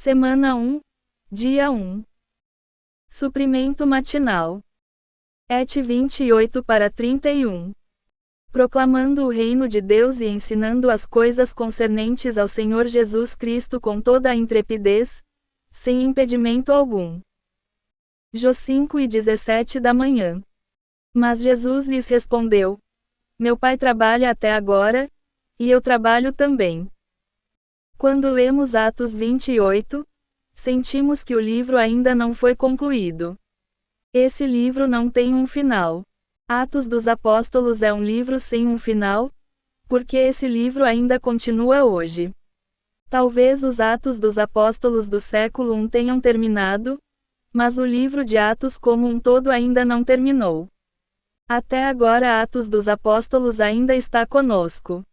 Semana 1, Dia 1. Suprimento matinal. Et 28 para 31. Proclamando o reino de Deus e ensinando as coisas concernentes ao Senhor Jesus Cristo com toda a intrepidez, sem impedimento algum. Jó 5 e 17 da manhã. Mas Jesus lhes respondeu: Meu Pai trabalha até agora, e eu trabalho também. Quando lemos Atos 28, sentimos que o livro ainda não foi concluído. Esse livro não tem um final. Atos dos Apóstolos é um livro sem um final, porque esse livro ainda continua hoje. Talvez os Atos dos Apóstolos do século I tenham terminado, mas o livro de Atos como um todo ainda não terminou. Até agora Atos dos Apóstolos ainda está conosco.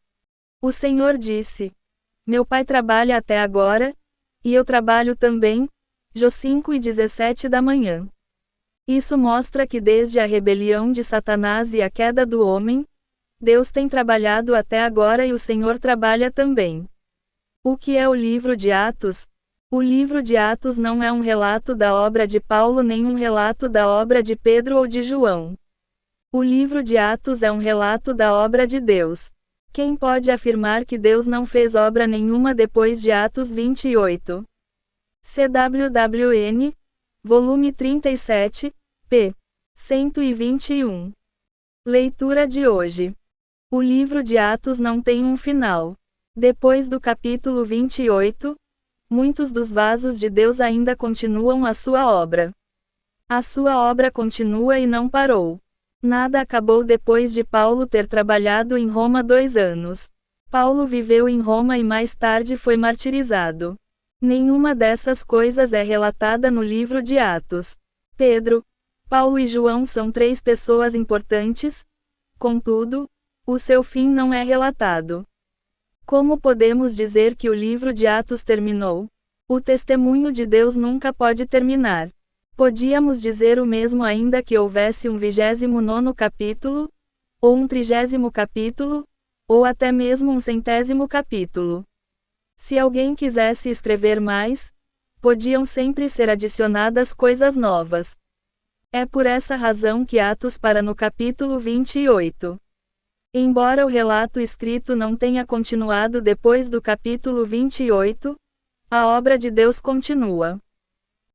O Senhor disse: Meu Pai trabalha até agora, e eu trabalho também. Jó 5 e 17 da manhã. Isso mostra que desde a rebelião de Satanás e a queda do homem, Deus tem trabalhado até agora e o Senhor trabalha também. O que é o livro de Atos? O livro de Atos não é um relato da obra de Paulo nem um relato da obra de Pedro ou de João. O livro de Atos é um relato da obra de Deus. Quem pode afirmar que Deus não fez obra nenhuma depois de Atos 28? CWWN, volume 37, p. 121. Leitura de hoje. O livro de Atos não tem um final. Depois do capítulo 28, muitos dos vasos de Deus ainda continuam a sua obra. A sua obra continua e não parou. Nada acabou depois de Paulo ter trabalhado em Roma 2 anos. Paulo viveu em Roma e mais tarde foi martirizado. Nenhuma dessas coisas é relatada no livro de Atos. Pedro, Paulo e João são 3 pessoas importantes, contudo, o seu fim não é relatado. Como podemos dizer que o livro de Atos terminou? O testemunho de Deus nunca pode terminar. Podíamos dizer o mesmo ainda que houvesse um 29º capítulo, ou um 30º capítulo, ou até mesmo um 100º capítulo. Se alguém quisesse escrever mais, podiam sempre ser adicionadas coisas novas. É por essa razão que Atos para no capítulo 28. Embora o relato escrito não tenha continuado depois do capítulo 28, a obra de Deus continua.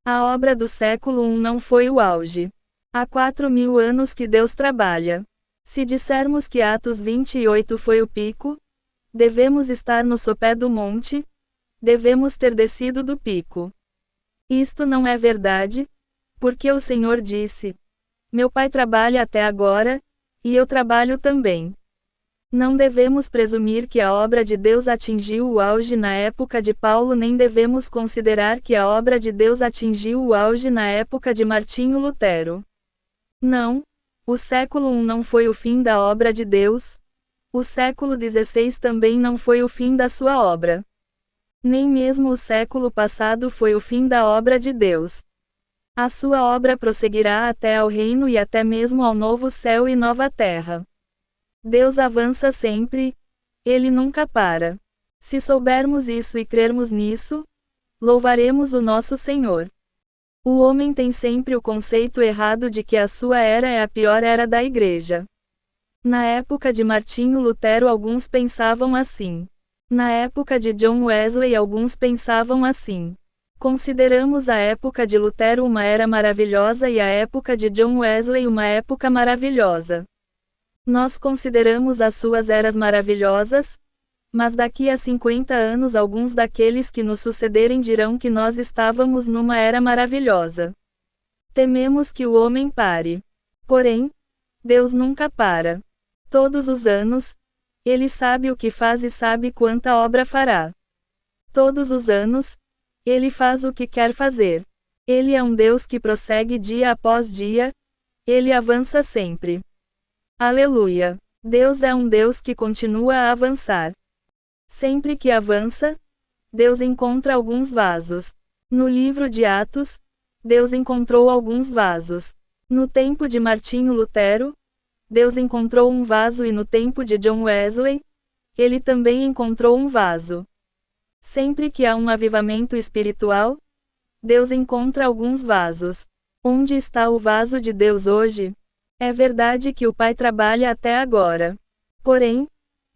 A obra do século I não foi o auge. Há 4.000 anos que Deus trabalha. Se dissermos que Atos 28 foi o pico, devemos estar no sopé do monte, devemos ter descido do pico. Isto não é verdade, porque o Senhor disse: Meu Pai trabalha até agora, e eu trabalho também. Não devemos presumir que a obra de Deus atingiu o auge na época de Paulo, nem devemos considerar que a obra de Deus atingiu o auge na época de Martinho Lutero. Não, o século I não foi o fim da obra de Deus. O século XVI também não foi o fim da sua obra. Nem mesmo o século passado foi o fim da obra de Deus. A sua obra prosseguirá até ao reino e até mesmo ao novo céu e nova terra. Deus avança sempre, Ele nunca para. Se soubermos isso e crermos nisso, louvaremos o nosso Senhor. O homem tem sempre o conceito errado de que a sua era é a pior era da igreja. Na época de Martinho Lutero alguns pensavam assim. Na época de John Wesley alguns pensavam assim. Consideramos a época de Lutero uma era maravilhosa e a época de John Wesley uma época maravilhosa. Nós consideramos as suas eras maravilhosas, mas daqui a 50 anos alguns daqueles que nos sucederem dirão que nós estávamos numa era maravilhosa. Tememos que o homem pare. Porém, Deus nunca para. Todos os anos, Ele sabe o que faz e sabe quanta obra fará. Todos os anos, Ele faz o que quer fazer. Ele é um Deus que prossegue dia após dia, Ele avança sempre. Aleluia! Deus é um Deus que continua a avançar. Sempre que avança, Deus encontra alguns vasos. No livro de Atos, Deus encontrou alguns vasos. No tempo de Martinho Lutero, Deus encontrou um vaso e no tempo de John Wesley, ele também encontrou um vaso. Sempre que há um avivamento espiritual, Deus encontra alguns vasos. Onde está o vaso de Deus hoje? É verdade que o Pai trabalha até agora. Porém,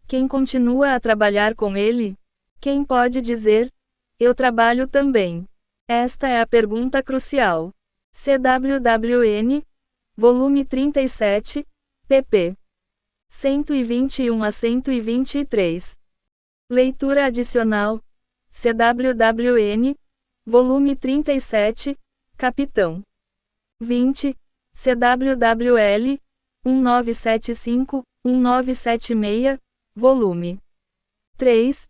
quem continua a trabalhar com Ele? Quem pode dizer, eu trabalho também? Esta é a pergunta crucial. CWWN, volume 37, pp. 121 a 123. Leitura adicional. CWWN, volume 37, capitão 20, CWWL, 1975-1976, volume 3,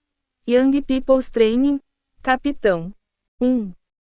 Young People's Training, capitão 1.